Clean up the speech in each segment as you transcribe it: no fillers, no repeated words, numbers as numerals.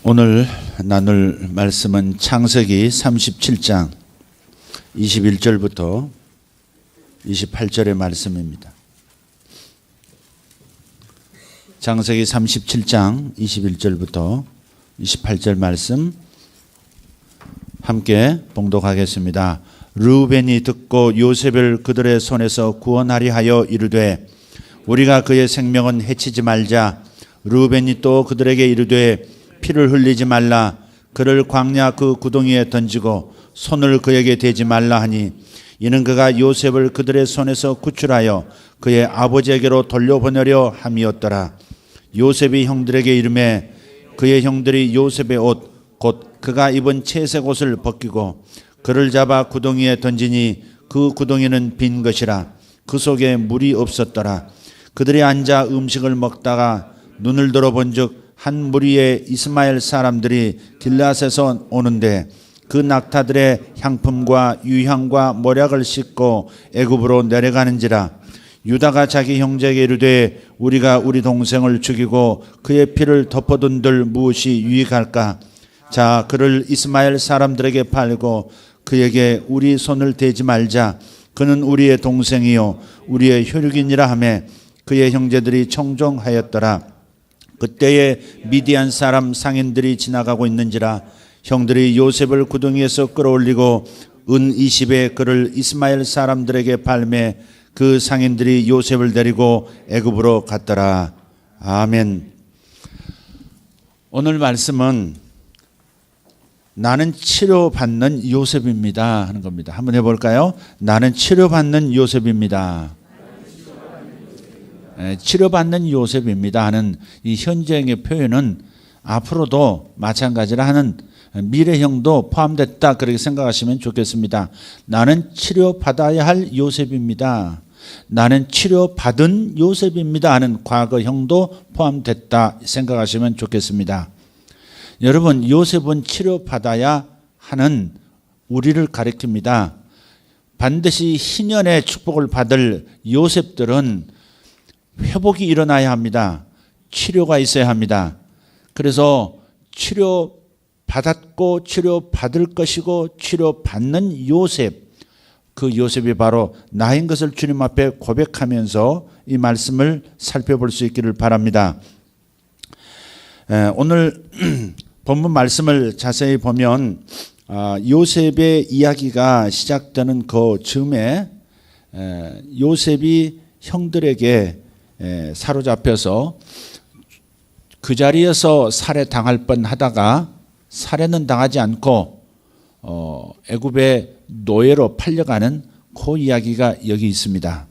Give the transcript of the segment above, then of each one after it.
오늘 나눌 말씀은 창세기 37장 21절부터 28절의 말씀입니다. 창세기 37장 21절부터 28절 말씀 함께 봉독하겠습니다. 르우벤이 듣고 요셉을 그들의 손에서 구원하리 하여 이르되 우리가 그의 생명은 해치지 말자. 르우벤이 또 그들에게 이르되 피를 흘리지 말라. 그를 광야 그 구덩이에 던지고 손을 그에게 대지 말라 하니 이는 그가 요셉을 그들의 손에서 구출하여 그의 아버지에게로 돌려보내려 함이었더라. 요셉이 형들에게 이르매 그의 형들이 요셉의 옷 곧 그가 입은 채색 옷을 벗기고 그를 잡아 구덩이에 던지니 그 구덩이는 빈 것이라. 그 속에 물이 없었더라. 그들이 앉아 음식을 먹다가 눈을 들어본즉 한 무리의 이스마엘 사람들이 길앗에서 오는데 그 낙타들의 향품과 유향과 모략을 싣고 애굽으로 내려가는지라. 유다가 자기 형제에게 이르되 우리가 우리 동생을 죽이고 그의 피를 덮어둔들 무엇이 유익할까? 자, 그를 이스마엘 사람들에게 팔고 그에게 우리 손을 대지 말자. 그는 우리의 동생이요 우리의 혈육이니라 하며 그의 형제들이 청종하였더라. 그때에 미디안 사람 상인들이 지나가고 있는지라. 형들이 요셉을 구덩이에서 끌어올리고 은 20에 그를 이스마엘 사람들에게 팔매 그 상인들이 요셉을 데리고 애굽으로 갔더라. 아멘. 오늘 말씀은 나는 치료받는 요셉입니다 하는 겁니다. 한번 해볼까요? 나는 치료받는 요셉입니다. 치료받는 요셉입니다 하는 이 현재형의 표현은 앞으로도 마찬가지라 하는 미래형도 포함됐다 그렇게 생각하시면 좋겠습니다. 나는 치료받아야 할 요셉입니다. 나는 치료받은 요셉입니다 하는 과거형도 포함됐다 생각하시면 좋겠습니다. 여러분, 요셉은 치료받아야 하는 우리를 가리킵니다. 반드시 희년의 축복을 받을 요셉들은 회복이 일어나야 합니다. 치료가 있어야 합니다. 그래서 치료받았고 치료받을 것이고 치료받는 요셉, 그 요셉이 바로 나인 것을 주님 앞에 고백하면서 이 말씀을 살펴볼 수 있기를 바랍니다. 오늘 본문 말씀을 자세히 보면 요셉의 이야기가 시작되는 그 즈음에 요셉이 형들에게 사로잡혀서 그 자리에서 살해당할 뻔하다가 살해는 당하지 않고 애굽의 노예로 팔려가는 그 이야기가 여기 있습니다.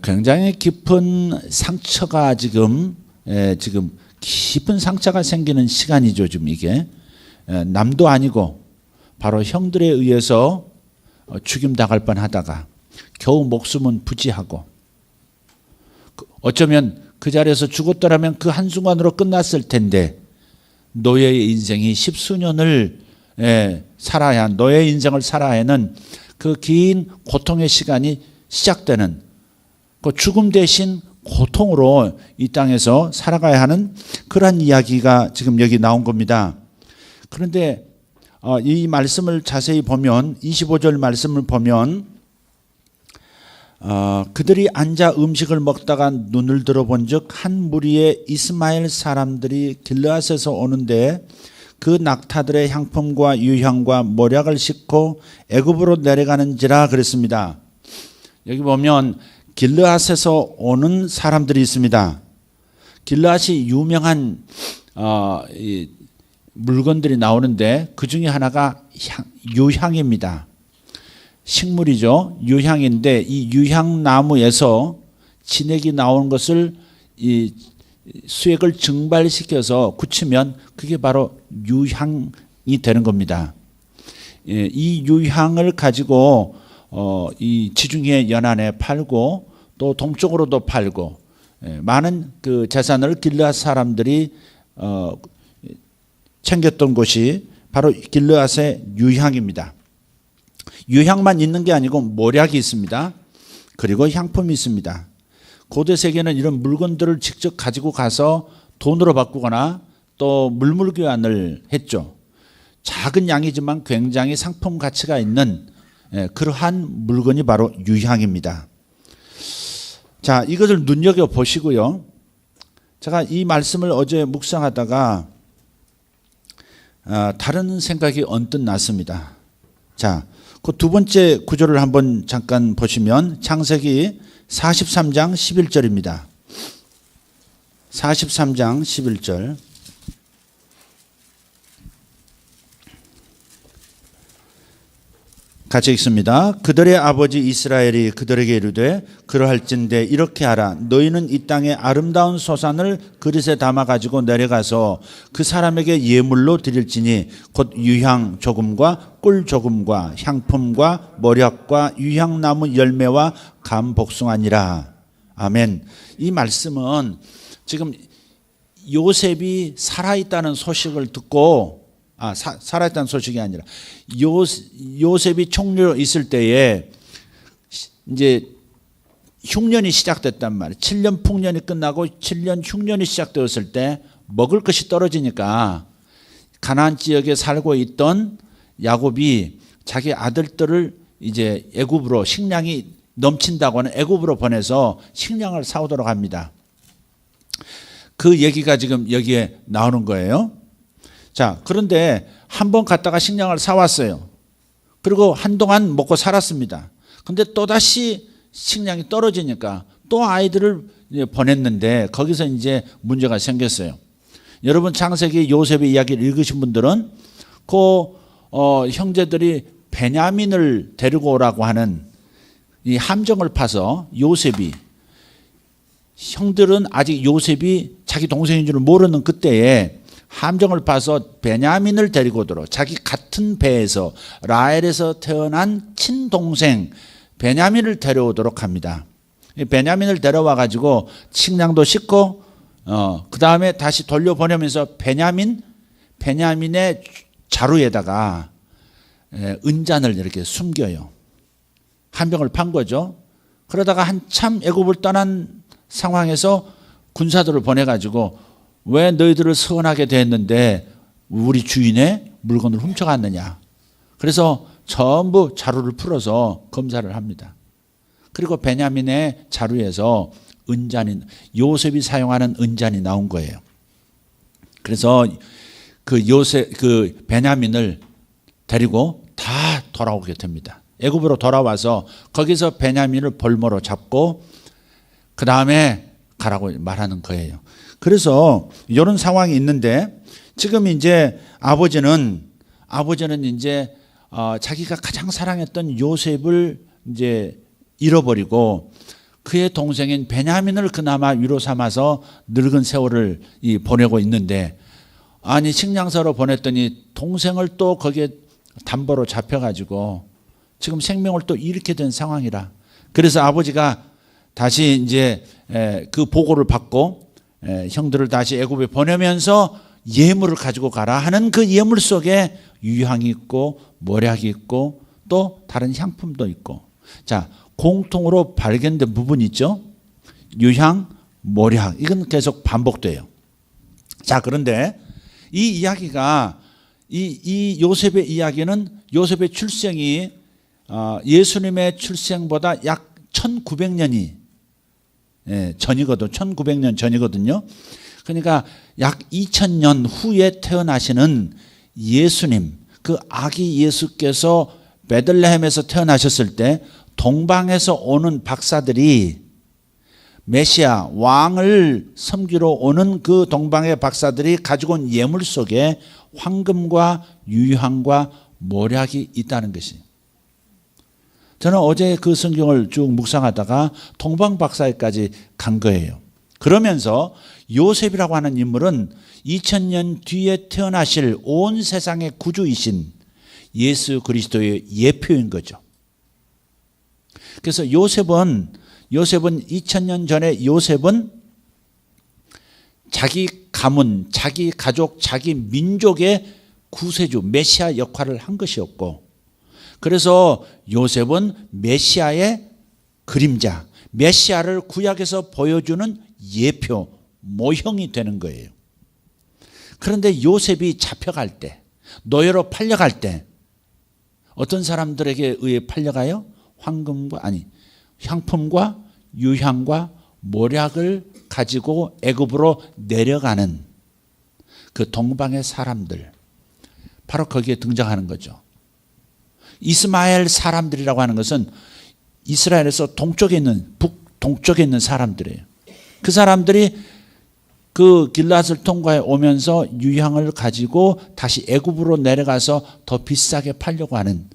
굉장히 깊은 상처가 지금 깊은 상처가 생기는 시간이죠. 지금 이게 남도 아니고 바로 형들에 의해서 죽임당할 뻔하다가 겨우 목숨은 부지하고 어쩌면 그 자리에서 죽었더라면 그 한순간으로 끝났을 텐데 노예의 인생이 십수년을 살아야 한 노예의 인생을 살아야 하는 그 긴 고통의 시간이 시작되는 그 죽음 대신 고통으로 이 땅에서 살아가야 하는 그러한 이야기가 지금 여기 나온 겁니다. 그런데 이 말씀을 자세히 보면 25절 말씀을 보면 그들이 앉아 음식을 먹다가 눈을 들어본즉 한 무리의 이스마엘 사람들이 길르앗에서 오는데 그 낙타들의 향품과 유향과 모략을 싣고 애굽으로 내려가는지라 그랬습니다. 여기 보면 길르앗에서 오는 사람들이 있습니다. 길르앗이 유명한 물건들이 나오는데 그 중에 하나가 유향입니다. 식물이죠. 유향인데 이 유향나무에서 진액이 나오는 것을 이 수액을 증발시켜서 굳히면 그게 바로 유향이 되는 겁니다. 이 유향을 가지고 이 지중해 연안에 팔고 또 동쪽으로도 팔고 많은 그 재산을 길르앗 사람들이 챙겼던 곳이 바로 길르앗의 유향입니다. 유향만 있는 게 아니고 모략이 있습니다. 그리고 향품이 있습니다. 고대 세계는 이런 물건들을 직접 가지고 가서 돈으로 바꾸거나 또 물물교환을 했죠. 작은 양이지만 굉장히 상품 가치가 있는 그러한 물건이 바로 유향입니다. 자, 이것을 눈여겨보시고요. 제가 이 말씀을 어제 묵상하다가 다른 생각이 언뜻 났습니다. 자, 그 두 번째 구절을 한번 잠깐 보시면 창세기 43장 11절입니다. 43장 11절. 같이 읽습니다. 그들의 아버지 이스라엘이 그들에게 이르되 그러할진대 이렇게 하라. 너희는 이 땅의 아름다운 소산을 그릇에 담아 가지고 내려가서 그 사람에게 예물로 드릴지니 곧 유향 조금과 꿀 조금과 향품과 모략과 유향나무 열매와 감 복숭아니라. 아멘. 이 말씀은 지금 요셉이 살아있다는 소식을 듣고 살아있다는 소식이 아니라 요셉이 총리로 있을 때에 이제 흉년이 시작됐단 말이에요. 7년 풍년이 끝나고 7년 흉년이 시작되었을 때 먹을 것이 떨어지니까 가나안 지역에 살고 있던 야곱이 자기 아들들을 이제 애굽으로 식량이 넘친다고 하는 애굽으로 보내서 식량을 사오도록 합니다. 그 얘기가 지금 여기에 나오는 거예요. 자, 그런데 한번 갔다가 식량을 사왔어요. 그리고 한동안 먹고 살았습니다. 근데 또다시 식량이 떨어지니까 또 아이들을 보냈는데 거기서 이제 문제가 생겼어요. 여러분 창세기 요셉의 이야기를 읽으신 분들은 형제들이 베냐민을 데리고 오라고 하는 이 함정을 파서 요셉이, 형들은 아직 요셉이 자기 동생인 줄 모르는 그때에 함정을 파서 베냐민을 데리고 오도록, 자기 같은 배에서 라헬에서 태어난 친동생 베냐민을 데려오도록 합니다. 베냐민을 데려와 가지고 식량도 싣고 그 다음에 다시 돌려보내면서 베냐민의 자루에다가 은잔을 이렇게 숨겨요. 함정을 판 거죠. 그러다가 한참 애굽을 떠난 상황에서 군사들을 보내가지고 왜 너희들을 서원하게 됐는데 우리 주인의 물건을 훔쳐갔느냐. 그래서 전부 자루를 풀어서 검사를 합니다. 그리고 베냐민의 자루에서 요셉이 사용하는 은잔이 나온 거예요. 그래서 그 베냐민을 데리고 다 돌아오게 됩니다. 애굽으로 돌아와서 거기서 베냐민을 볼모로 잡고 그 다음에 가라고 말하는 거예요. 그래서 이런 상황이 있는데 지금 이제 아버지는 이제 자기가 가장 사랑했던 요셉을 이제 잃어버리고 그의 동생인 베냐민을 그나마 위로 삼아서 늙은 세월을 보내고 있는데, 아니 식량사로 보냈더니 동생을 또 거기에 담보로 잡혀가지고 지금 생명을 또 잃게 된 상황이라. 그래서 아버지가 다시 이제 그 보고를 받고 형들을 다시 애굽에 보내면서 예물을 가지고 가라 하는 그 예물 속에 유향이 있고 모략이 있고 또 다른 향품도 있고, 자, 공통으로 발견된 부분이 있죠. 유향, 모략, 이건 계속 반복돼요. 자, 그런데 이 이야기가 이 요셉의 이야기는 요셉의 출생이 예수님의 출생보다 약 1900년이 전이거든. 1900년 전이거든요. 그러니까 약 2000년 후에 태어나시는 예수님, 그 아기 예수께서 베들레헴에서 태어나셨을 때 동방에서 오는 박사들이, 메시아 왕을 섬기러 오는 그 동방의 박사들이 가지고 온 예물 속에 황금과 유향과 모략이 있다는 것이. 저는 어제 그 성경을 쭉 묵상하다가 동방박사에까지 간 거예요. 그러면서 요셉이라고 하는 인물은 2000년 뒤에 태어나실 온 세상의 구주이신 예수 그리스도의 예표인 거죠. 그래서 요셉은 2000년 전에 요셉은 자기 가문, 자기 가족, 자기 민족의 구세주, 메시아 역할을 한 것이었고, 그래서 요셉은 메시아의 그림자, 메시아를 구약에서 보여주는 예표, 모형이 되는 거예요. 그런데 요셉이 잡혀갈 때, 노예로 팔려갈 때 어떤 사람들에게 의해 팔려가요? 향품과 유향과 모략을 가지고 애굽으로 내려가는 그 동방의 사람들, 바로 거기에 등장하는 거죠. 이스마엘 사람들이라고 하는 것은 이스라엘에서 동쪽에 있는, 북동쪽에 있는 사람들이에요. 그 사람들이 그 길앗을 통과해 오면서 유향을 가지고 다시 애굽으로 내려가서 더 비싸게 팔려고 하는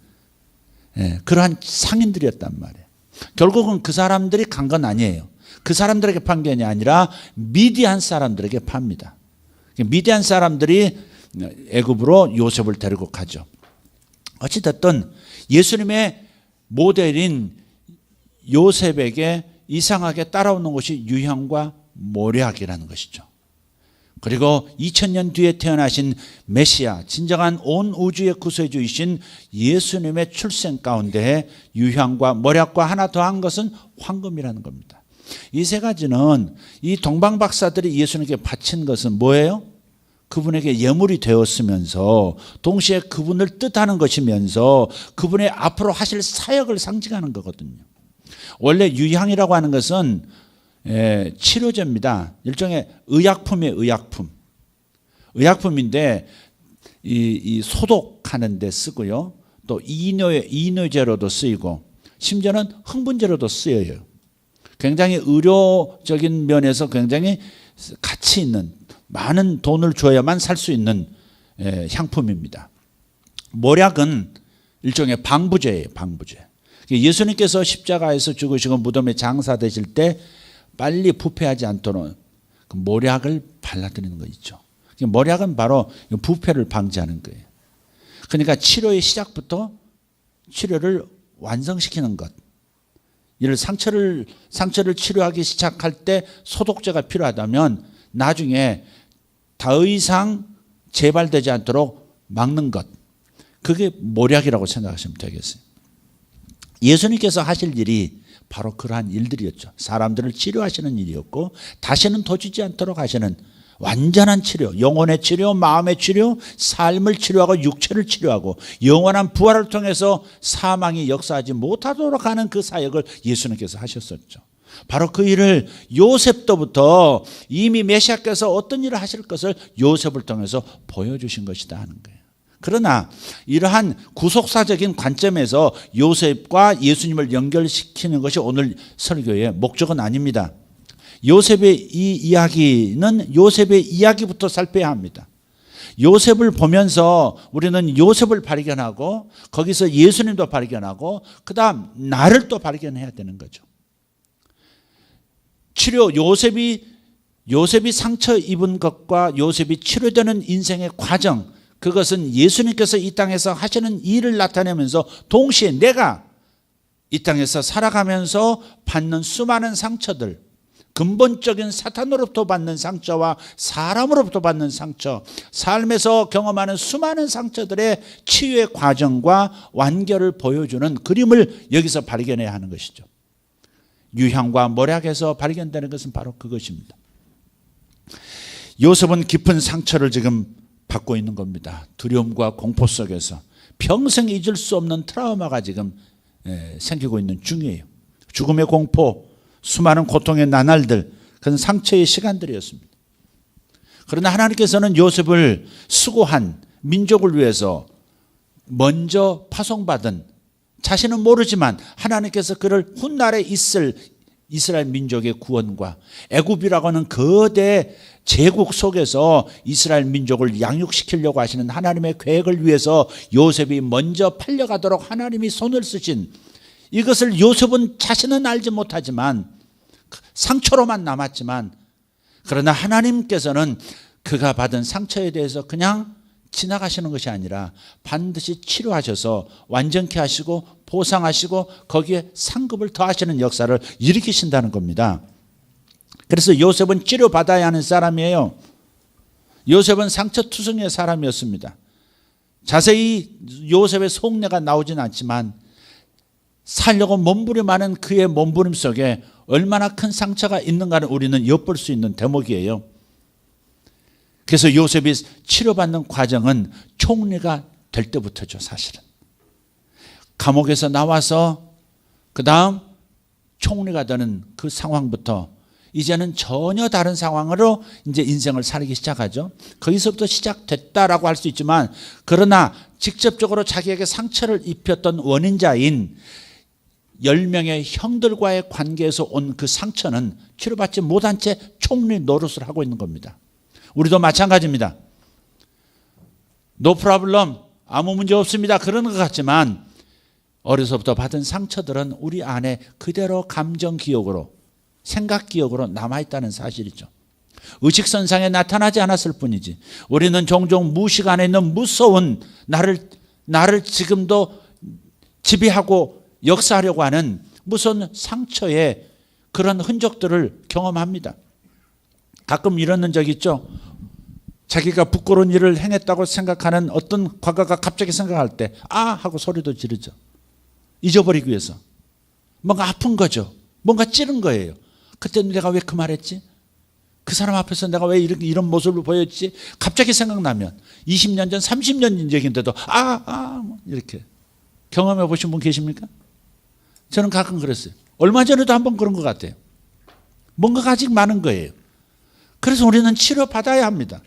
그러한 상인들이었단 말이에요. 결국은 그 사람들이 간 건 아니에요. 그 사람들에게 판 게 아니라 미디안 사람들에게 팝니다. 미디안 사람들이 애굽으로 요셉을 데리고 가죠. 어찌됐든 예수님의 모델인 요셉에게 이상하게 따라오는 것이 유향과 모략이라는 것이죠. 그리고 2000년 뒤에 태어나신 메시아, 진정한 온 우주의 구세주이신 예수님의 출생 가운데 유향과 모략과 하나 더한 것은 황금이라는 겁니다. 이 세 가지는 이 동방 박사들이 예수님께 바친 것은 뭐예요? 그분에게 예물이 되었으면서 동시에 그분을 뜻하는 것이면서 그분의 앞으로 하실 사역을 상징하는 거거든요. 원래 유향이라고 하는 것은 치료제입니다. 일종의 의약품이에요. 의약품인데 이 소독하는 데 쓰고요. 또 이뇨제로도 쓰이고 심지어는 흥분제로도 쓰여요. 굉장히 의료적인 면에서 굉장히 가치 있는, 많은 돈을 줘야만 살 수 있는 향품입니다. 모략은 일종의 방부제예요. 방부제. 예수님께서 십자가에서 죽으시고 무덤에 장사되실 때 빨리 부패하지 않도록 그 모략을 발라드리는 거 있죠. 모략은 바로 부패를 방지하는 거예요. 그러니까 치료의 시작부터 치료를 완성시키는 것. 이를 상처를 치료하기 시작할 때 소독제가 필요하다면 나중에 더 이상 재발되지 않도록 막는 것. 그게 모략이라고 생각하시면 되겠어요. 예수님께서 하실 일이 바로 그러한 일들이었죠. 사람들을 치료하시는 일이었고 다시는 도지지 않도록 하시는 완전한 치료, 영혼의 치료, 마음의 치료, 삶을 치료하고 육체를 치료하고 영원한 부활을 통해서 사망이 역사하지 못하도록 하는 그 사역을 예수님께서 하셨었죠. 바로 그 일을 요셉도부터 이미 메시아께서 어떤 일을 하실 것을 요셉을 통해서 보여주신 것이다 하는 거예요. 그러나 이러한 구속사적인 관점에서 요셉과 예수님을 연결시키는 것이 오늘 설교의 목적은 아닙니다. 요셉의 이 이야기는 요셉의 이야기부터 살펴야 합니다. 요셉을 보면서 우리는 요셉을 발견하고 거기서 예수님도 발견하고 그 다음 나를 또 발견해야 되는 거죠. 요셉이 상처 입은 것과 요셉이 치료되는 인생의 과정, 그것은 예수님께서 이 땅에서 하시는 일을 나타내면서 동시에 내가 이 땅에서 살아가면서 받는 수많은 상처들, 근본적인 사탄으로부터 받는 상처와 사람으로부터 받는 상처, 삶에서 경험하는 수많은 상처들의 치유의 과정과 완결을 보여주는 그림을 여기서 발견해야 하는 것이죠. 유향과 모략에서 발견되는 것은 바로 그것입니다. 요셉은 깊은 상처를 지금 받고 있는 겁니다. 두려움과 공포 속에서 평생 잊을 수 없는 트라우마가 지금 생기고 있는 중이에요. 죽음의 공포, 수많은 고통의 나날들, 그건 상처의 시간들이었습니다. 그러나 하나님께서는 요셉을 수고한 민족을 위해서 먼저 파송받은, 자신은 모르지만 하나님께서 그를 훗날에 있을 이스라엘 민족의 구원과 애굽이라고 하는 거대 제국 속에서 이스라엘 민족을 양육시키려고 하시는 하나님의 계획을 위해서 요셉이 먼저 팔려가도록 하나님이 손을 쓰신, 이것을 요셉은 자신은 알지 못하지만 상처로만 남았지만, 그러나 하나님께서는 그가 받은 상처에 대해서 그냥 지나가시는 것이 아니라 반드시 치료하셔서 완전케 하시고 보상하시고 거기에 상급을 더하시는 역사를 일으키신다는 겁니다. 그래서 요셉은 치료받아야 하는 사람이에요. 요셉은 상처투성이의 사람이었습니다. 자세히 요셉의 속내가 나오진 않지만 살려고 몸부림하는 그의 몸부림 속에 얼마나 큰 상처가 있는가를 우리는 엿볼 수 있는 대목이에요. 그래서 요셉이 치료받는 과정은 총리가 될 때부터죠. 사실은 감옥에서 나와서 그 다음 총리가 되는 그 상황부터 이제는 전혀 다른 상황으로 이제 인생을 살기 시작하죠. 거기서부터 시작됐다라고 할 수 있지만, 그러나 직접적으로 자기에게 상처를 입혔던 원인자인 10명의 형들과의 관계에서 온 그 상처는 치료받지 못한 채 총리 노릇을 하고 있는 겁니다. 우리도 마찬가지입니다. No problem, 아무 문제 없습니다, 그러는 것 같지만 어려서부터 받은 상처들은 우리 안에 그대로 감정 기억으로, 생각 기억으로 남아있다는 사실이죠. 의식선상에 나타나지 않았을 뿐이지 우리는 종종 무의식 안에 있는 무서운 나를 지금도 지배하고 역사하려고 하는 무서운 상처의 그런 흔적들을 경험합니다. 가끔 이러는 적 있죠. 자기가 부끄러운 일을 행했다고 생각하는 어떤 과거가 갑자기 생각할 때 하고 소리도 지르죠. 잊어버리기 위해서. 뭔가 아픈 거죠. 뭔가 찌른 거예요. 그때 내가 왜 그 말했지? 그 사람 앞에서 내가 왜 이런 모습을 보였지? 갑자기 생각나면 20년 전 30년 전 얘기인데도 이렇게 경험해 보신 분 계십니까? 저는 가끔 그랬어요. 얼마 전에도 한번 그런 것 같아요. 뭔가가 아직 많은 거예요. 그래서 우리는 치료받아야 합니다.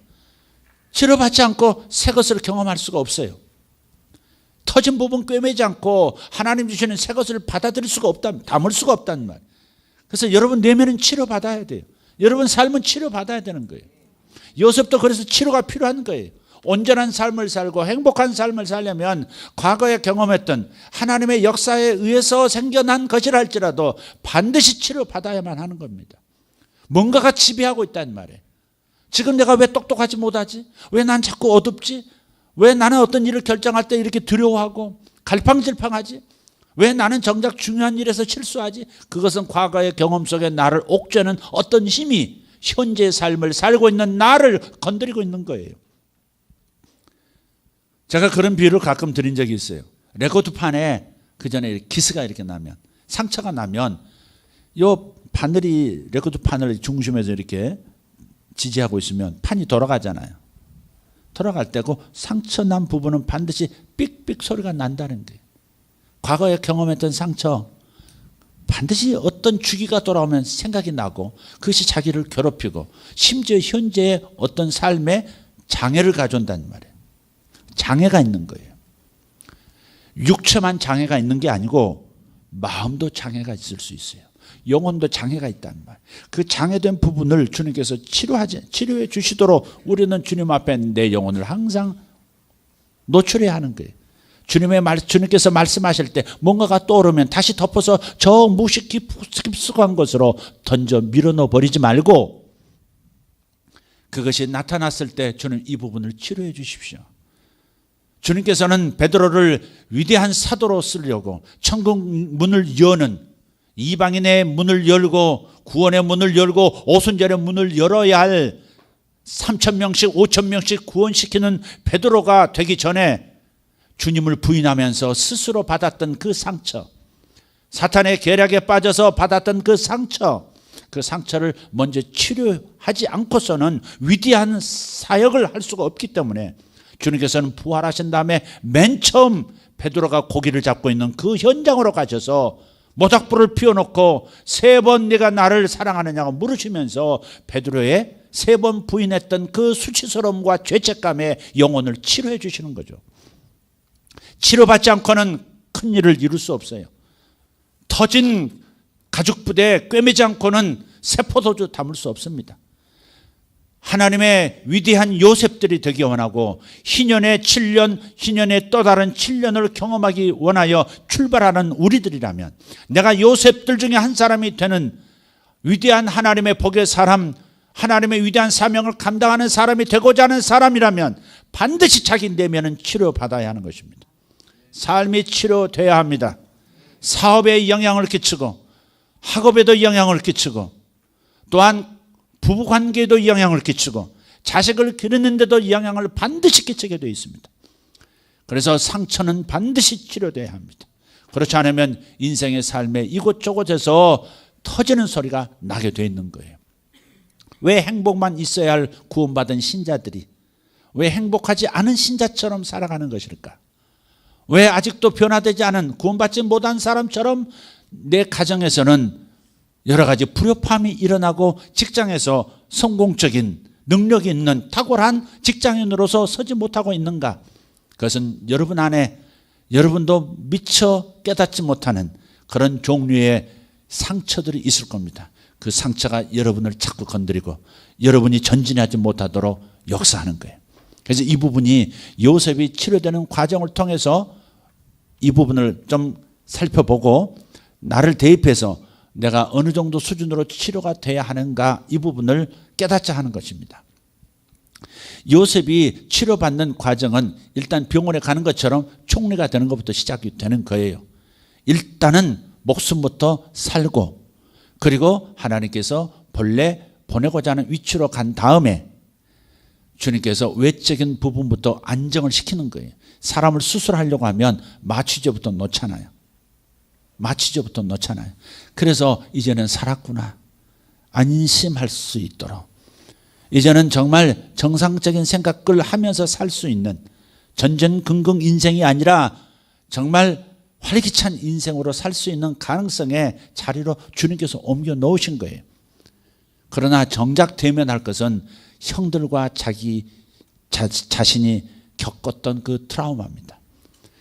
치료받지 않고 새 것을 경험할 수가 없어요. 터진 부분 꿰매지 않고 하나님 주시는 새 것을 받아들일 수가 없다, 담을 수가 없다는 말. 그래서 여러분 내면은 치료받아야 돼요. 여러분 삶은 치료받아야 되는 거예요. 요셉도 그래서 치료가 필요한 거예요. 온전한 삶을 살고 행복한 삶을 살려면 과거에 경험했던 하나님의 역사에 의해서 생겨난 것이라 할지라도 반드시 치료받아야만 하는 겁니다. 뭔가가 지배하고 있다는 말이에요. 지금 내가 왜 똑똑하지 못하지? 왜 난 자꾸 어둡지? 왜 나는 어떤 일을 결정할 때 이렇게 두려워하고 갈팡질팡하지? 왜 나는 정작 중요한 일에서 실수하지? 그것은 과거의 경험 속에 나를 옥죄는 어떤 힘이 현재의 삶을 살고 있는 나를 건드리고 있는 거예요. 제가 그런 비유를 가끔 드린 적이 있어요. 레코드판에 그 전에 기스가 이렇게 나면, 상처가 나면 요 바늘이 레코드판을 중심에서 이렇게 지지하고 있으면 판이 돌아가잖아요. 돌아갈 때고 상처 난 부분은 반드시 삑삑 소리가 난다는 거예요. 과거에 경험했던 상처, 반드시 어떤 주기가 돌아오면 생각이 나고 그것이 자기를 괴롭히고 심지어 현재의 어떤 삶에 장애를 가져온다는 말이에요. 장애가 있는 거예요. 육체만 장애가 있는 게 아니고 마음도 장애가 있을 수 있어요. 영혼도 장애가 있다는 말. 그 장애된 부분을 주님께서 치료해 주시도록 우리는 주님 앞에 내 영혼을 항상 노출해야 하는 거예요. 주님께서 말씀하실 때 뭔가가 떠오르면 다시 덮어서 저 무식 깊숙한 것으로 던져 밀어넣어 버리지 말고, 그것이 나타났을 때 주님 이 부분을 치료해 주십시오. 주님께서는 베드로를 위대한 사도로 쓰려고 천국 문을 여는, 이방인의 문을 열고 구원의 문을 열고 오순절의 문을 열어야 할 3,000명씩 5,000명씩 구원시키는 베드로가 되기 전에 주님을 부인하면서 스스로 받았던 그 상처, 사탄의 계략에 빠져서 받았던 그 상처를 먼저 치료하지 않고서는 위대한 사역을 할 수가 없기 때문에 주님께서는 부활하신 다음에 맨 처음 베드로가 고기를 잡고 있는 그 현장으로 가셔서 모닥불을 피워놓고 3번 네가 나를 사랑하느냐고 물으시면서 베드로의 3번 부인했던 그 수치스러움과 죄책감의 영혼을 치료해 주시는 거죠. 치료받지 않고는 큰 일을 이룰 수 없어요. 터진 가죽 부대에 꿰매지 않고는 새 포도주 담을 수 없습니다. 하나님의 위대한 요셉들이 되기 원하고 희년의 7년, 희년의 또 다른 7년을 경험하기 원하여 출발하는 우리들이라면, 내가 요셉들 중에 한 사람이 되는 위대한 하나님의 복의 사람, 하나님의 위대한 사명을 감당하는 사람이 되고자 하는 사람이라면 반드시 자기 내면은 치료받아야 하는 것입니다. 삶이 치료돼야 합니다. 사업에 영향을 끼치고 학업에도 영향을 끼치고 또한 부부관계에도 영향을 끼치고 자식을 기르는데도 영향을 반드시 끼치게 되어 있습니다. 그래서 상처는 반드시 치료돼야 합니다. 그렇지 않으면 인생의 삶에 이곳저곳에서 터지는 소리가 나게 되어 있는 거예요. 왜 행복만 있어야 할 구원받은 신자들이 왜 행복하지 않은 신자처럼 살아가는 것일까? 왜 아직도 변화되지 않은 구원받지 못한 사람처럼 내 가정에서는 여러 가지 불협화음이 일어나고 직장에서 성공적인 능력이 있는 탁월한 직장인으로서 서지 못하고 있는가? 그것은 여러분 안에 여러분도 미처 깨닫지 못하는 그런 종류의 상처들이 있을 겁니다. 그 상처가 여러분을 자꾸 건드리고 여러분이 전진하지 못하도록 역사하는 거예요. 그래서 이 부분이 요셉이 치료되는 과정을 통해서 이 부분을 좀 살펴보고 나를 대입해서 내가 어느 정도 수준으로 치료가 돼야 하는가 이 부분을 깨닫자 하는 것입니다. 요셉이 치료받는 과정은 일단 병원에 가는 것처럼 총리가 되는 것부터 시작이 되는 거예요. 일단은 목숨부터 살고 그리고 하나님께서 본래 보내고자 하는 위치로 간 다음에 주님께서 외적인 부분부터 안정을 시키는 거예요. 사람을 수술하려고 하면 마취제부터 놓잖아요. 마취제부터 놓잖아요. 그래서 이제는 살았구나 안심할 수 있도록 이제는 정말 정상적인 생각을 하면서 살 수 있는 전전긍긍 인생이 아니라 정말 활기찬 인생으로 살 수 있는 가능성의 자리로 주님께서 옮겨 놓으신 거예요. 그러나 정작 대면할 것은 형들과 자신이 겪었던 그 트라우마입니다.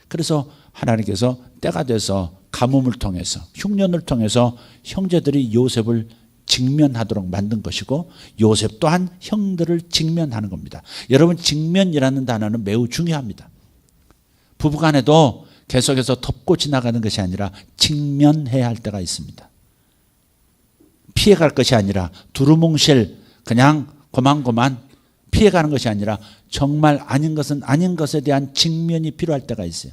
그래서 하나님께서 때가 돼서 가뭄을 통해서 흉년을 통해서 형제들이 요셉을 직면하도록 만든 것이고 요셉 또한 형들을 직면하는 겁니다. 여러분 직면이라는 단어는 매우 중요합니다. 부부간에도 계속해서 덮고 지나가는 것이 아니라 직면해야 할 때가 있습니다. 피해갈 것이 아니라 두루뭉실 그냥 고만고만 피해가는 것이 아니라 정말 아닌 것은 아닌 것에 대한 직면이 필요할 때가 있어요.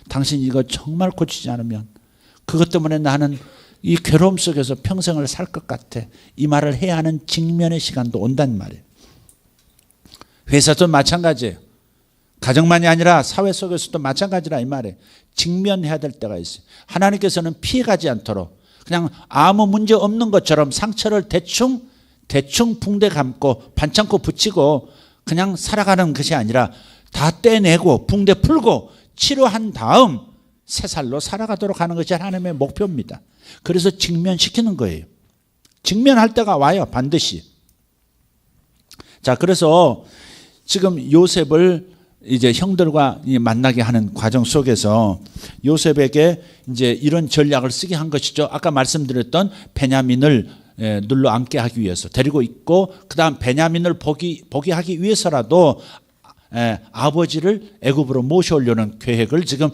당신이 이거 정말 고치지 않으면 그것 때문에 나는 이 괴로움 속에서 평생을 살 것 같아. 이 말을 해야 하는 직면의 시간도 온단 말이에요. 회사도 마찬가지예요. 가정만이 아니라 사회 속에서도 마찬가지라 이 말이에요. 직면해야 될 때가 있어요. 하나님께서는 피해가지 않도록 그냥 아무 문제 없는 것처럼 상처를 대충 붕대 감고 반창고 붙이고 그냥 살아가는 것이 아니라 다 떼내고 붕대 풀고 치료한 다음 새 살로 살아가도록 하는 것이 하나님의 목표입니다. 그래서 직면시키는 거예요. 직면할 때가 와요. 반드시. 자, 그래서 지금 요셉을 이제 형들과 만나게 하는 과정 속에서 요셉에게 이제 이런 전략을 쓰게 한 것이죠. 아까 말씀드렸던 베냐민을 눌러 앉게 하기 위해서 데리고 있고 그다음 베냐민을 보게 하기 위해서라도 아버지를 애굽으로 모셔오려는 계획을 지금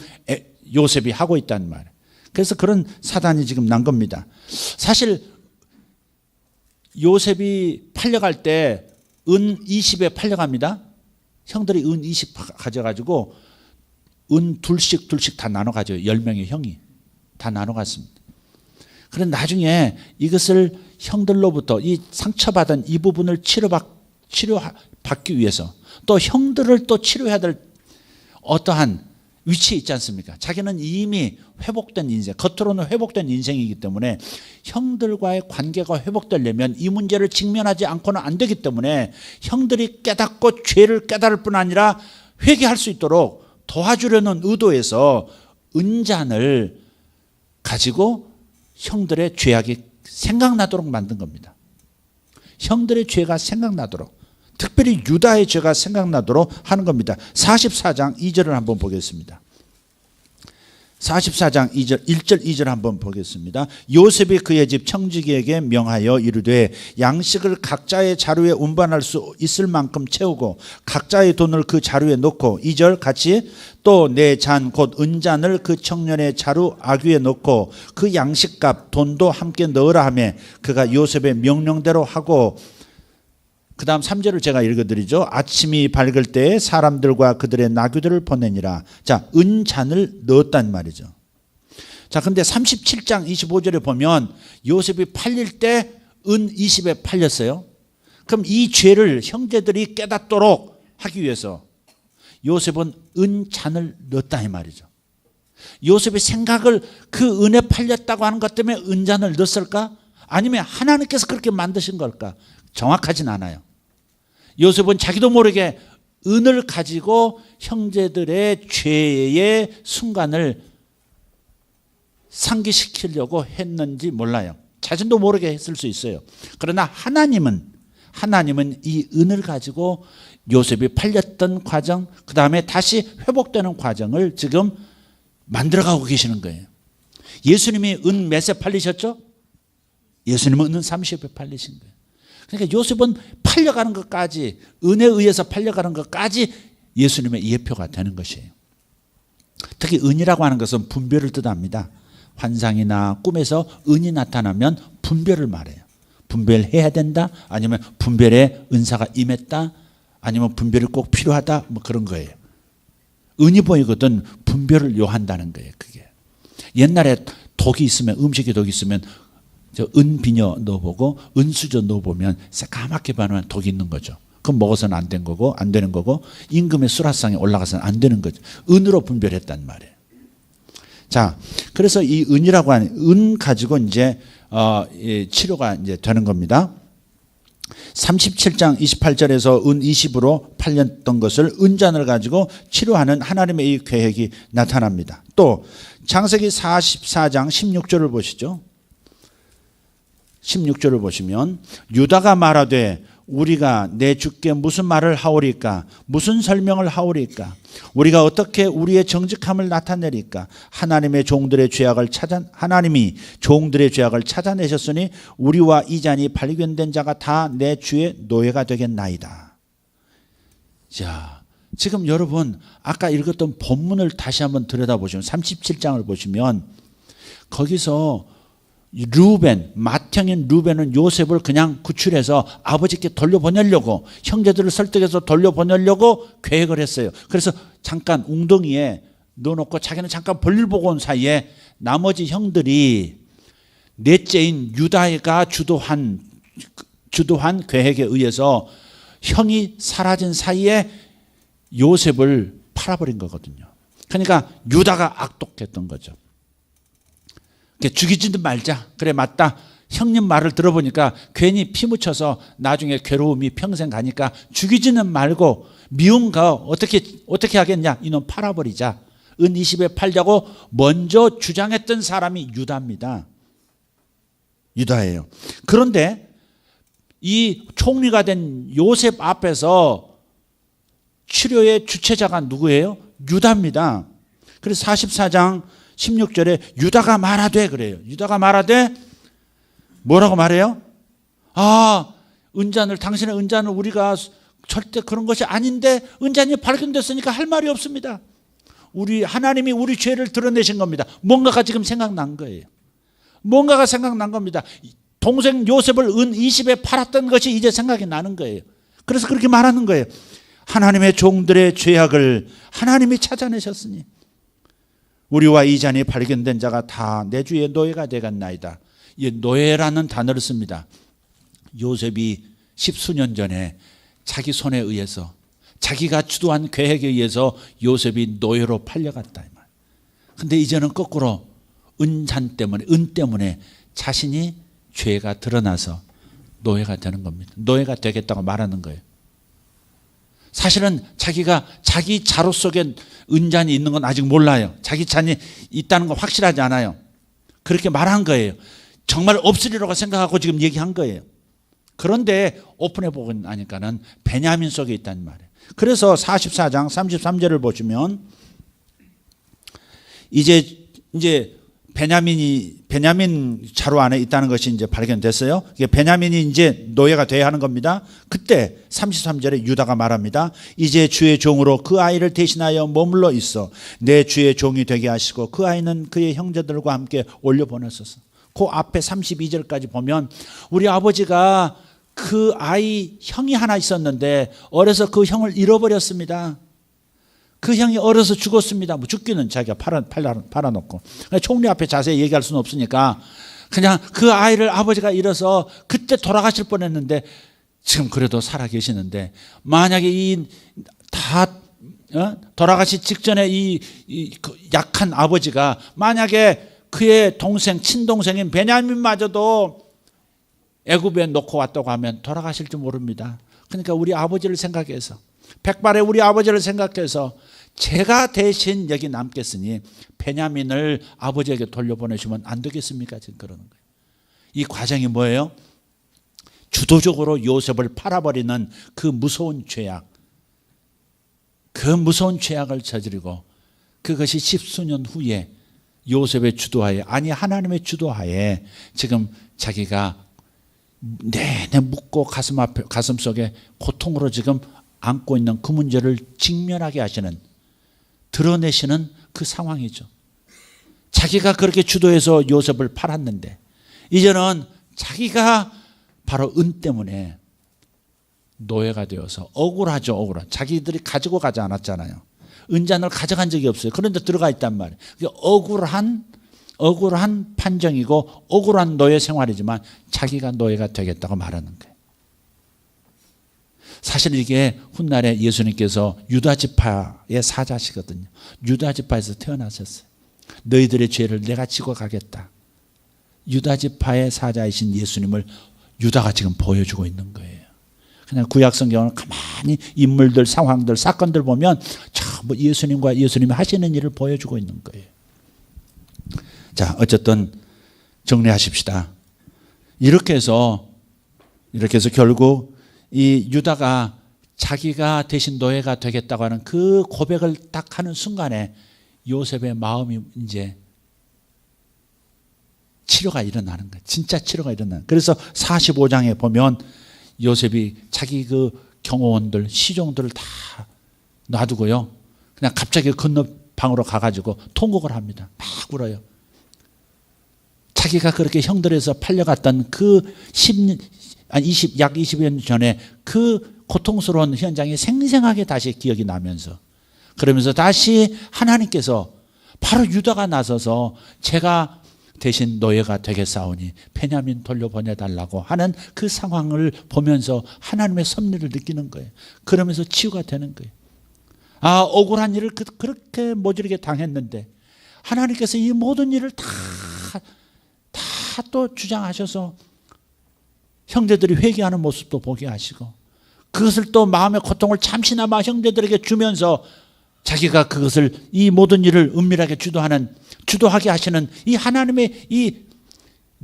요셉이 하고 있다는 말이에요. 그래서 그런 사단이 지금 난 겁니다. 사실 요셉이 팔려갈 때 은 20에 팔려갑니다. 형들이 은 20 가져가지고 은 둘씩 다 나눠 가져요. 10명의 형이 다 나눠 갔습니다. 그런데 나중에 이것을 형들로부터 이 상처받은 이 부분을 치료받기 위해서 또 형들을 또 치료해야 될 어떠한 위치에 있지 않습니까? 자기는 이미 회복된 인생, 겉으로는 회복된 인생이기 때문에 형들과의 관계가 회복되려면 이 문제를 직면하지 않고는 안 되기 때문에 형들이 깨닫고 죄를 깨달을 뿐 아니라 회개할 수 있도록 도와주려는 의도에서 은잔을 가지고 형들의 죄악이 생각나도록 만든 겁니다. 형들의 죄가 생각나도록 특별히 유다의 죄가 생각나도록 하는 겁니다. 44장 2절을 한번 보겠습니다. 44장 2절 1절 2절 한번 보겠습니다. 요셉이 그의 집 청지기에게 명하여 이르되 양식을 각자의 자루에 운반할 수 있을 만큼 채우고 각자의 돈을 그 자루에 넣고 2절 같이 또 내 잔 곧 은잔을 그 청년의 자루 아귀에 넣고 그 양식값 돈도 함께 넣으라 하며 그가 요셉의 명령대로 하고 그 다음 3절을 제가 읽어드리죠. 아침이 밝을 때에 사람들과 그들의 나귀들을 보내니라. 자, 은잔을 넣었단 말이죠. 자, 근데 37장 25절에 보면 요셉이 팔릴 때 은 20에 팔렸어요. 그럼 이 죄를 형제들이 깨닫도록 하기 위해서 요셉은 은잔을 넣었다 이 말이죠. 요셉의 생각을 그 은에 팔렸다고 하는 것 때문에 은잔을 넣었을까? 아니면 하나님께서 그렇게 만드신 걸까? 정확하진 않아요. 요셉은 자기도 모르게 은을 가지고 형제들의 죄의 순간을 상기시키려고 했는지 몰라요. 자신도 모르게 했을 수 있어요. 그러나 하나님은 이 은을 가지고 요셉이 팔렸던 과정, 그 다음에 다시 회복되는 과정을 지금 만들어가고 계시는 거예요. 예수님이 은 몇에 팔리셨죠? 예수님은 은 30에 팔리신 거예요. 그러니까 요셉은 팔려가는 것까지, 은에 의해서 팔려가는 것까지 예수님의 예표가 되는 것이에요. 특히 은이라고 하는 것은 분별을 뜻합니다. 환상이나 꿈에서 은이 나타나면 분별을 말해요. 분별해야 된다, 아니면 분별의 은사가 임했다, 아니면 분별이 꼭 필요하다, 뭐 그런 거예요. 은이 보이거든 분별을 요한다는 거예요. 그게 옛날에 독이 있으면, 음식에 독이 있으면 저 은비녀 넣어보고 은수저 넣어보면 새까맣게 반응하는 독이 있는 거죠. 그럼 먹어서는 안 된 거고, 안 되는 거고, 임금의 수라상에 올라가서는 안 되는 거죠. 은으로 분별했단 말이에요. 자, 그래서 이 은이라고 하는 은 가지고 이제 치료가 이제 되는 겁니다. 37장 28절에서 은 20으로 팔렸던 것을 은잔을 가지고 치료하는 하나님의 이 계획이 나타납니다. 또 창세기 44장 16절을 보시죠. 16절을 보시면 유다가 말하되 우리가 내 주께 무슨 말을 하오리까? 무슨 설명을 하오리까? 우리가 어떻게 우리의 정직함을 나타내리까? 하나님이 종들의 죄악을 찾아내셨으니 우리와 이 잔이 발견된 자가 다 내 주의 노예가 되겠나이다. 자, 지금 여러분 아까 읽었던 본문을 다시 한번 들여다보시면 37장을 보시면 거기서 루벤, 맏형인 루벤은 요셉을 그냥 구출해서 아버지께 돌려보내려고, 형제들을 설득해서 돌려보내려고 계획을 했어요. 그래서 잠깐 웅덩이에 넣어놓고 자기는 잠깐 볼일 보고 온 사이에 나머지 형들이 넷째인 유다가 주도한 계획에 의해서 형이 사라진 사이에 요셉을 팔아버린 거거든요. 그러니까 유다가 악독했던 거죠. 죽이지도 말자. 그래, 맞다. 형님 말을 들어보니까 괜히 피 묻혀서 나중에 괴로움이 평생 가니까 죽이지는 말고 미운 거 어떻게 하겠냐. 이놈 팔아버리자. 은 20에 팔자고 먼저 주장했던 사람이 유다입니다. 유다예요. 그런데 이 총리가 된 요셉 앞에서 치료의 주체자가 누구예요? 유다입니다. 그래서 44장 16절에 유다가 말하되 그래요. 유다가 말하되 뭐라고 말해요? 당신의 은잔을 우리가 절대 그런 것이 아닌데 은잔이 발견됐으니까 할 말이 없습니다. 하나님이 우리 죄를 드러내신 겁니다. 뭔가가 지금 생각난 거예요. 뭔가가 생각난 겁니다. 동생 요셉을 은 20에 팔았던 것이 이제 생각이 나는 거예요. 그래서 그렇게 말하는 거예요. 하나님의 종들의 죄악을 하나님이 찾아내셨으니 우리와 이 잔이 발견된 자가 다 내 주의 노예가 되겠나이다. 이 노예라는 단어를 씁니다. 요셉이 10수년 전에 자기 손에 의해서, 자기가 주도한 계획에 의해서 요셉이 노예로 팔려갔다. 그런데 이제는 거꾸로 은 때문에 자신이 죄가 드러나서 노예가 되는 겁니다. 노예가 되겠다고 말하는 거예요. 사실은 자기가 자기 자로 속에 은잔이 있는 건 아직 몰라요. 자기 잔이 있다는 건 확실하지 않아요. 그렇게 말한 거예요. 정말 없으리라고 생각하고 지금 얘기한 거예요. 그런데 오픈해 보고 나니까는 베냐민 속에 있다는 말이에요. 그래서 44장 33절을 보시면 이제 베냐민 자루 안에 있다는 것이 이제 발견됐어요. 베냐민이 이제 노예가 돼야 하는 겁니다. 그때 33절에 유다가 말합니다. 이제 주의 종으로 그 아이를 대신하여 머물러 있어 내 주의 종이 되게 하시고 그 아이는 그의 형제들과 함께 올려보내소서. 그 앞에 32절까지 보면 우리 아버지가 그 아이 형이 하나 있었는데 어려서 그 형을 잃어버렸습니다. 그 형이 어려서 죽었습니다. 죽기는 자기가 팔아놓고. 총리 앞에 자세히 얘기할 수는 없으니까 그냥 그 아이를 아버지가 잃어서 그때 돌아가실 뻔했는데 지금 그래도 살아계시는데 만약에 돌아가시 직전에 이 약한 아버지가 만약에 그의 친동생인 베냐민마저도 애굽에 놓고 왔다고 하면 돌아가실지 모릅니다. 그러니까 우리 아버지를 생각해서, 백발의 우리 아버지를 생각해서 제가 대신 여기 남겠으니 베냐민을 아버지에게 돌려보내시면 안 되겠습니까? 지금 그러는 거예요. 이 과정이 뭐예요? 주도적으로 요셉을 팔아버리는 그 무서운 죄악, 그 무서운 죄악을 저지르고, 그것이 십수년 후에 요셉의 주도하에, 아니 하나님의 주도하에 지금 자기가 내내 묻고 가슴 속에 고통으로 지금 안고 있는 그 문제를 직면하게 하시는, 드러내시는 그 상황이죠. 자기가 그렇게 주도해서 요셉을 팔았는데 이제는 자기가 바로 은 때문에 노예가 되어서 억울하죠. 억울한. 자기들이 가지고 가지 않았잖아요. 은잔을 가져간 적이 없어요. 그런데 들어가 있단 말이에요. 억울한 판정이고 억울한 노예 생활이지만 자기가 노예가 되겠다고 말하는 거예요. 사실 이게 훗날에 예수님께서 유다 지파의 사자시거든요. 유다 지파에서 태어나셨어요. 너희들의 죄를 내가 지고 가겠다. 유다 지파의 사자이신 예수님을 유다가 지금 보여주고 있는 거예요. 그냥 구약 성경을 가만히 인물들, 상황들, 사건들 보면 전부 예수님과 예수님이 하시는 일을 보여주고 있는 거예요. 자, 어쨌든 정리하십시다. 이렇게 해서 결국 이 유다가 자기가 대신 노예가 되겠다고 하는 그 고백을 딱 하는 순간에 요셉의 마음이 이제 치료가 일어나는 거예요. 진짜 치료가 일어나는 거예요. 그래서 45장에 보면 요셉이 자기 그 경호원들, 시종들을 다 놔두고요. 그냥 갑자기 건너방으로 가가지고 통곡을 합니다. 막 울어요. 자기가 그렇게 형들에서 팔려갔던 그 약 20여 년 전에 그 고통스러운 현장이 생생하게 다시 기억이 나면서, 그러면서 다시 하나님께서 바로 유다가 나서서 제가 대신 노예가 되겠사오니 베냐민 돌려보내달라고 하는 그 상황을 보면서 하나님의 섭리를 느끼는 거예요. 그러면서 치유가 되는 거예요. 아, 억울한 일을 그렇게 모질게 당했는데 하나님께서 이 모든 일을 다 또 주장하셔서 형제들이 회개하는 모습도 보게 하시고, 그것을 또 마음의 고통을 잠시나마 형제들에게 주면서 자기가 그것을, 이 모든 일을 은밀하게 주도하게 하시는 이 하나님의 이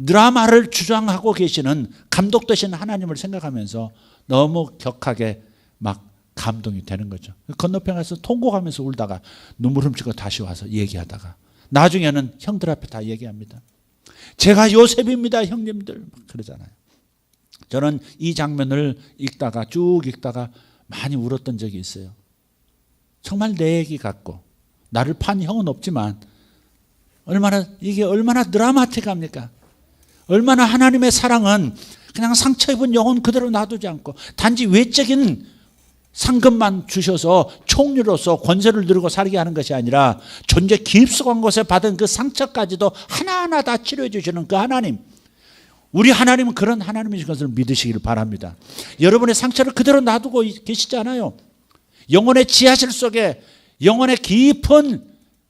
드라마를 주장하고 계시는 감독되신 하나님을 생각하면서 너무 격하게 막 감동이 되는 거죠. 건너편 가서 통곡하면서 울다가 눈물 훔치고 다시 와서 얘기하다가 나중에는 형들 앞에 다 얘기합니다. 제가 요셉입니다, 형님들. 막 그러잖아요. 저는 이 장면을 쭉 읽다가 많이 울었던 적이 있어요. 정말 내 얘기 같고, 나를 판 형은 없지만 이게 얼마나 드라마틱합니까? 얼마나 하나님의 사랑은 그냥 상처 입은 영혼 그대로 놔두지 않고 단지 외적인 상급만 주셔서 총리로서 권세를 누리고 살게 하는 것이 아니라 존재 깊숙한 곳에 받은 그 상처까지도 하나하나 다 치료해 주시는 그 하나님, 우리 하나님은 그런 하나님이신 것을 믿으시길 바랍니다. 여러분의 상처를 그대로 놔두고 계시지 않아요. 영혼의 지하실 속에, 영혼의 깊은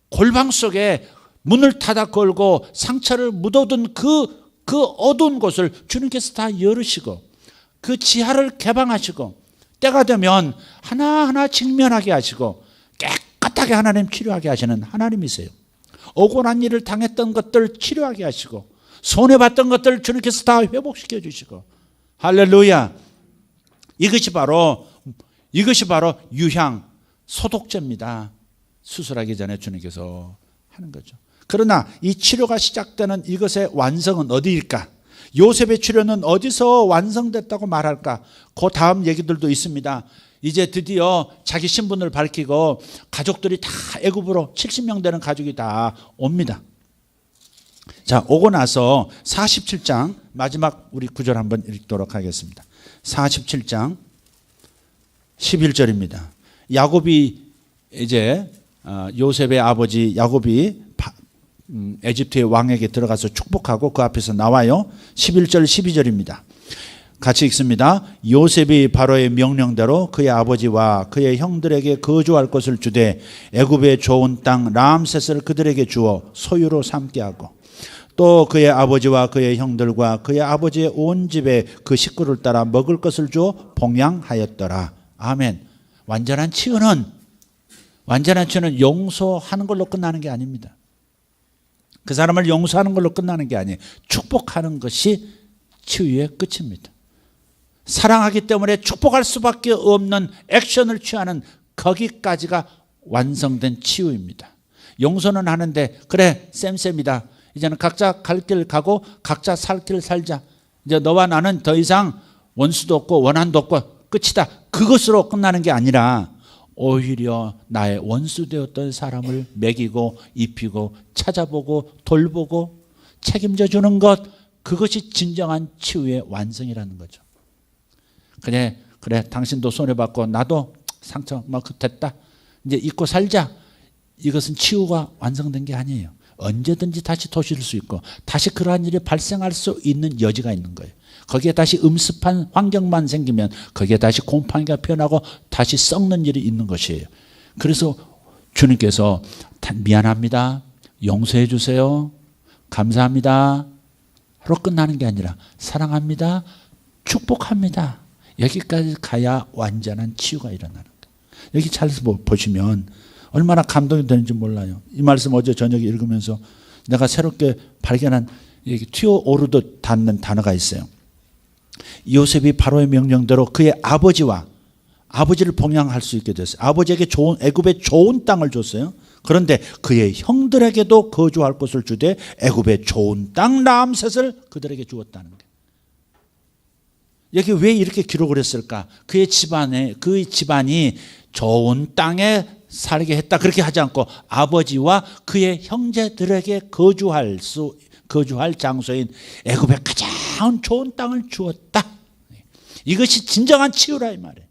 골방 속에 문을 닫아 걸고 상처를 묻어둔 그 어두운 곳을 주님께서 다 열으시고 그 지하를 개방하시고 때가 되면 하나하나 직면하게 하시고 깨끗하게 하나님 치료하게 하시는 하나님이세요. 억울한 일을 당했던 것들 치료하게 하시고 손해봤던 것들 주님께서 다 회복시켜 주시고, 할렐루야. 이것이 바로 유향, 소독제입니다. 수술하기 전에 주님께서 하는 거죠. 그러나 이 치료가 시작되는 이것의 완성은 어디일까? 요셉의 치료는 어디서 완성됐다고 말할까? 그 다음 얘기들도 있습니다. 이제 드디어 자기 신분을 밝히고 가족들이 다 애굽으로 70명 되는 가족이 다 옵니다. 자, 오고 나서 47장 마지막 우리 구절 한번 읽도록 하겠습니다. 47장 11절입니다. 야곱이 이제 요셉의 아버지 야곱이 에집트의 왕에게 들어가서 축복하고 그 앞에서 나와요. 11절 12절입니다. 같이 읽습니다. 요셉이 바로의 명령대로 그의 아버지와 그의 형들에게 거주할 것을 주되 애굽의 좋은 땅 람셋을 그들에게 주어 소유로 삼게 하고 또 그의 아버지와 그의 형들과 그의 아버지의 온 집에 그 식구를 따라 먹을 것을 주어 봉양하였더라. 아멘. 완전한 치유는 용서하는 걸로 끝나는 게 아닙니다. 그 사람을 용서하는 걸로 끝나는 게 아니에요. 축복하는 것이 치유의 끝입니다. 사랑하기 때문에 축복할 수밖에 없는 액션을 취하는 거기까지가 완성된 치유입니다. 용서는 하는데 그래 쌤쌤이다. 이제는 각자 갈 길 가고 각자 살 길 살자. 이제 너와 나는 더 이상 원수도 없고 원한도 없고 끝이다. 그것으로 끝나는 게 아니라 오히려 나의 원수 되었던 사람을 먹이고 입히고 찾아보고 돌보고 책임져 주는 것, 그것이 진정한 치유의 완성이라는 거죠. 그래 당신도 손해받고 나도 상처 됐다. 이제 잊고 살자. 이것은 치유가 완성된 게 아니에요. 언제든지 다시 도실 수 있고 다시 그러한 일이 발생할 수 있는 여지가 있는 거예요. 거기에 다시 음습한 환경만 생기면 거기에 다시 곰팡이가 피어나고 다시 썩는 일이 있는 것이에요. 그래서 주님께서 미안합니다, 용서해 주세요, 감사합니다 로 끝나는 게 아니라 사랑합니다, 축복합니다, 여기까지 가야 완전한 치유가 일어나는 거예요. 여기 잘 보시면 얼마나 감동이 되는지 몰라요. 이 말씀 어제 저녁에 읽으면서 내가 새롭게 발견한 튀어오르듯 닿는 단어가 있어요. 요셉이 바로의 명령대로 그의 아버지를 봉양할 수 있게 됐어요. 아버지에게 애굽에 좋은 땅을 줬어요. 그런데 그의 형들에게도 거주할 곳을 주되 애굽의 좋은 땅 라암셋을 그들에게 주었다는 거예요. 여기 왜 이렇게 기록을 했을까? 그 집안이 좋은 땅에 살게 했다 그렇게 하지 않고 아버지와 그의 형제들에게 거주할 장소인 애굽의 가장 좋은 땅을 주었다. 이것이 진정한 치유라 이 말이에요.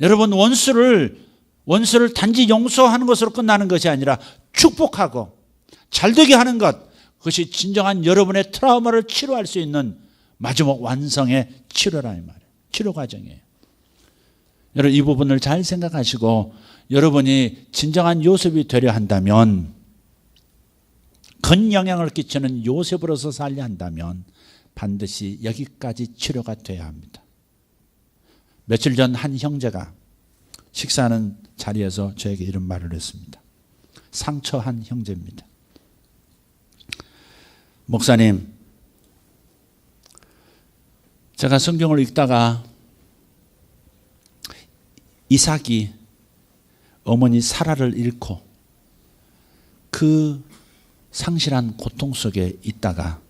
여러분, 원수를 단지 용서하는 것으로 끝나는 것이 아니라 축복하고 잘되게 하는 것, 그것이 진정한 여러분의 트라우마를 치료할 수 있는 마지막 완성의 치료라 이 말이에요. 치료 과정이에요. 여러분, 이 부분을 잘 생각하시고 여러분이 진정한 요셉이 되려 한다면, 큰 영향을 끼치는 요셉으로서 살려 한다면 반드시 여기까지 치료가 돼야 합니다. 며칠 전 한 형제가 식사하는 자리에서 저에게 이런 말을 했습니다. 상처한 형제입니다. 목사님, 제가 성경을 읽다가 이삭이 어머니 사라를 잃고 그 상실한 고통 속에 있다가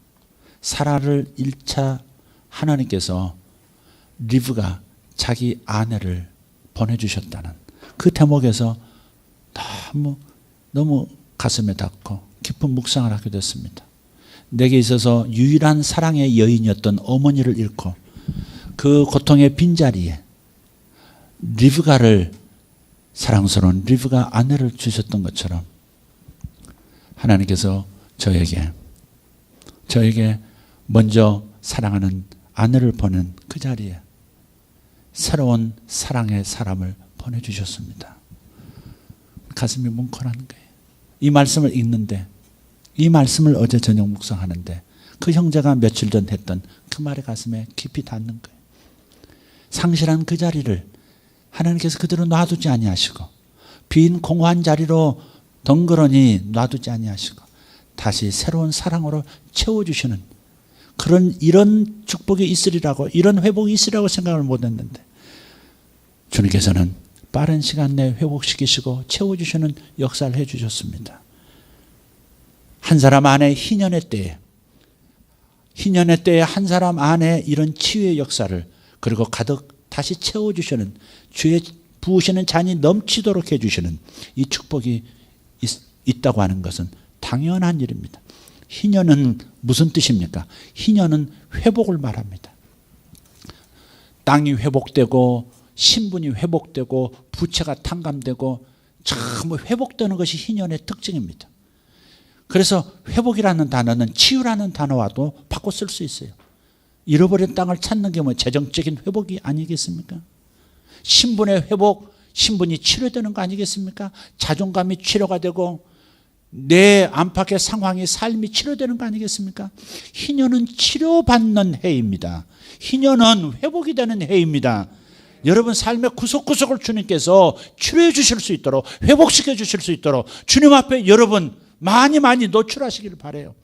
사라를 잃자 하나님께서 리브가 자기 아내를 보내주셨다는 그 대목에서 너무 가슴에 닿고 깊은 묵상을 하게 됐습니다. 내게 있어서 유일한 사랑의 여인이었던 어머니를 잃고 그 고통의 빈자리에 리브가를, 사랑스러운 리브가 아내를 주셨던 것처럼 하나님께서 저에게 먼저 사랑하는 아내를 보낸 그 자리에 새로운 사랑의 사람을 보내주셨습니다. 가슴이 뭉클한 거예요. 이 말씀을 읽는데, 이 말씀을 어제 저녁 묵상하는데 그 형제가 며칠 전 했던 그 말이 가슴에 깊이 닿는 거예요. 상실한 그 자리를 하나님께서 그대로 놔두지 아니하시고 빈 공허한 자리로 덩그러니 놔두지 아니하시고 다시 새로운 사랑으로 채워주시는 이런 축복이 있으리라고, 이런 회복이 있으리라고 생각을 못했는데 주님께서는 빠른 시간 내에 회복시키시고 채워주시는 역사를 해주셨습니다. 한 사람 안에 희년의 때에 한 사람 안에 이런 치유의 역사를, 그리고 가득 다시 채워주시는, 주의 부으시는 잔이 넘치도록 해주시는 이 축복이 있다고 하는 것은 당연한 일입니다. 희년은 무슨 뜻입니까? 희년은 회복을 말합니다. 땅이 회복되고 신분이 회복되고 부채가 탕감되고 전부 회복되는 것이 희년의 특징입니다. 그래서 회복이라는 단어는 치유라는 단어와도 바꿔 쓸 수 있어요. 잃어버린 땅을 찾는 게 재정적인 회복이 아니겠습니까? 신분의 회복, 신분이 치료되는 거 아니겠습니까? 자존감이 치료가 되고 내 안팎의 상황이 삶이 치료되는 거 아니겠습니까? 희년은 치료받는 해입니다. 희년은 회복이 되는 해입니다. 여러분 삶의 구석구석을 주님께서 치료해 주실 수 있도록, 회복시켜 주실 수 있도록 주님 앞에 여러분 많이 노출하시기를 바라요.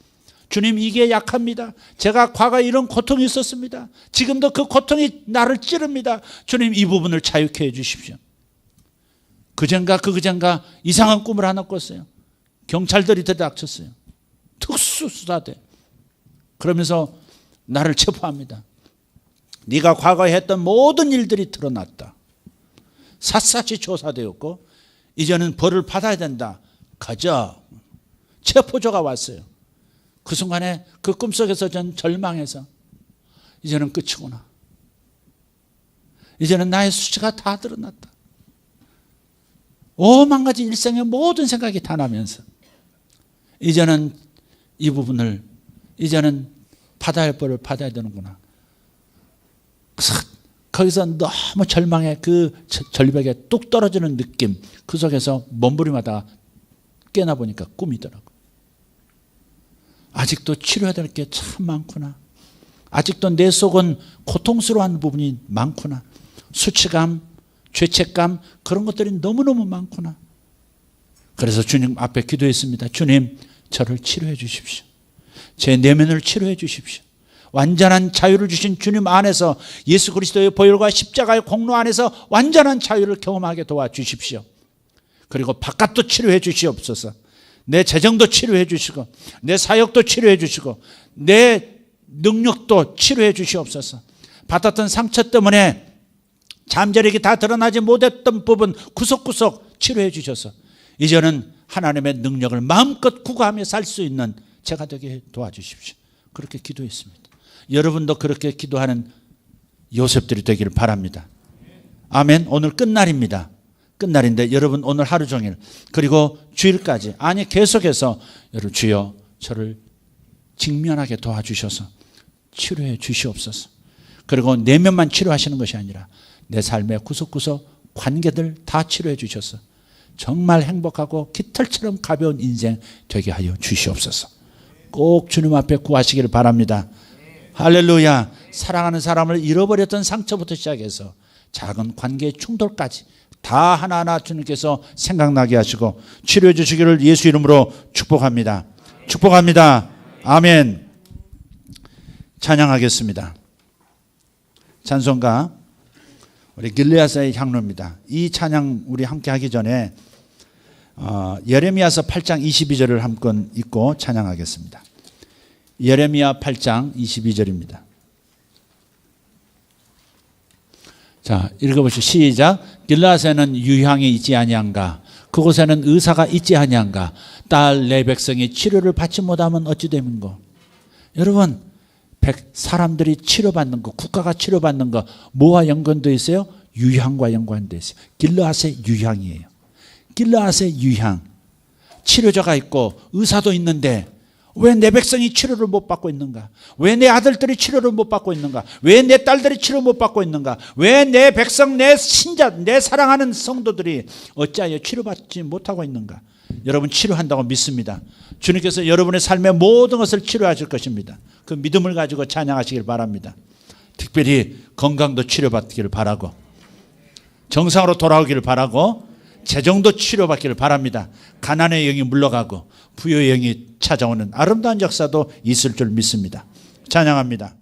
주님, 이게 약합니다. 제가 과거에 이런 고통이 있었습니다. 지금도 그 고통이 나를 찌릅니다. 주님, 이 부분을 자유케 해 주십시오. 그젠가 이상한 꿈을 하나 꿨어요. 경찰들이 들이닥쳤어요. 특수수사대. 그러면서 나를 체포합니다. 네가 과거에 했던 모든 일들이 드러났다. 샅샅이 조사되었고 이제는 벌을 받아야 된다. 가자. 체포조가 왔어요. 그 순간에 그 꿈속에서 전 절망해서 이제는 끝이구나. 이제는 나의 수치가 다 드러났다. 오만 가지 일생의 모든 생각이 다 나면서 이제는 이 부분을 이제는 받아야 할 벌을 받아야 되는구나. 거기서 너무 절망의 그 절벽에 뚝 떨어지는 느낌, 그 속에서 몸부림하다가 깨나 보니까 꿈이더라고. 아직도 치료해야 될 게 참 많구나. 아직도 내 속은 고통스러운 부분이 많구나. 수치감, 죄책감, 그런 것들이 너무너무 많구나. 그래서 주님 앞에 기도했습니다. 주님, 저를 치료해 주십시오. 제 내면을 치료해 주십시오. 완전한 자유를 주신 주님 안에서, 예수 그리스도의 보혈과 십자가의 공로 안에서 완전한 자유를 경험하게 도와주십시오. 그리고 바깥도 치료해 주시옵소서. 내 재정도 치료해 주시고, 내 사역도 치료해 주시고, 내 능력도 치료해 주시옵소서. 받았던 상처 때문에 잠재력이 다 드러나지 못했던 부분 구석구석 치료해 주셔서 이제는 하나님의 능력을 마음껏 구가하며 살 수 있는 제가 되게 도와주십시오. 그렇게 기도했습니다. 여러분도 그렇게 기도하는 요셉들이 되기를 바랍니다. 아멘. 오늘 끝날입니다. 끝날인데 여러분 오늘 하루 종일 그리고 주일까지, 아니 계속해서 여러분, 주여 저를 직면하게 도와주셔서 치료해 주시옵소서. 그리고 내면만 치료하시는 것이 아니라 내 삶의 구석구석 관계들 다 치료해 주셔서 정말 행복하고 깃털처럼 가벼운 인생 되게 하여 주시옵소서. 꼭 주님 앞에 구하시기를 바랍니다. 할렐루야. 사랑하는 사람을 잃어버렸던 상처부터 시작해서 작은 관계의 충돌까지 다 하나하나 주님께서 생각나게 하시고 치료해 주시기를 예수 이름으로 축복합니다. 축복합니다. 아멘. 찬양하겠습니다. 찬송가 우리 길르앗의 향로입니다. 이 찬양 우리 함께 하기 전에 예레미야서 8장 22절을 한번 읽고 찬양하겠습니다. 예레미야 8장 22절입니다. 자, 읽어보시죠. 시작. 길르앗에는 유향이 있지 아니한가? 그곳에는 의사가 있지 아니한가? 딸 내 백성이 치료를 받지 못하면 어찌 되는고? 여러분, 사람들이 치료받는 거, 국가가 치료받는 거 뭐와 연관되어 있어요? 유향과 연관되어 있어요. 길르앗의 유향이에요. 길르앗의 유향. 치료자가 있고 의사도 있는데 왜 내 백성이 치료를 못 받고 있는가? 왜 내 아들들이 치료를 못 받고 있는가? 왜 내 딸들이 치료 못 받고 있는가? 왜 내 백성, 내 신자, 내 사랑하는 성도들이 어찌하여 치료받지 못하고 있는가? 여러분, 치료한다고 믿습니다. 주님께서 여러분의 삶의 모든 것을 치료하실 것입니다. 그 믿음을 가지고 찬양하시길 바랍니다. 특별히 건강도 치료받기를 바라고, 정상으로 돌아오기를 바라고, 재정도 치료받기를 바랍니다. 가난의 영이 물러가고 부여의 영이 찾아오는 아름다운 역사도 있을 줄 믿습니다. 찬양합니다.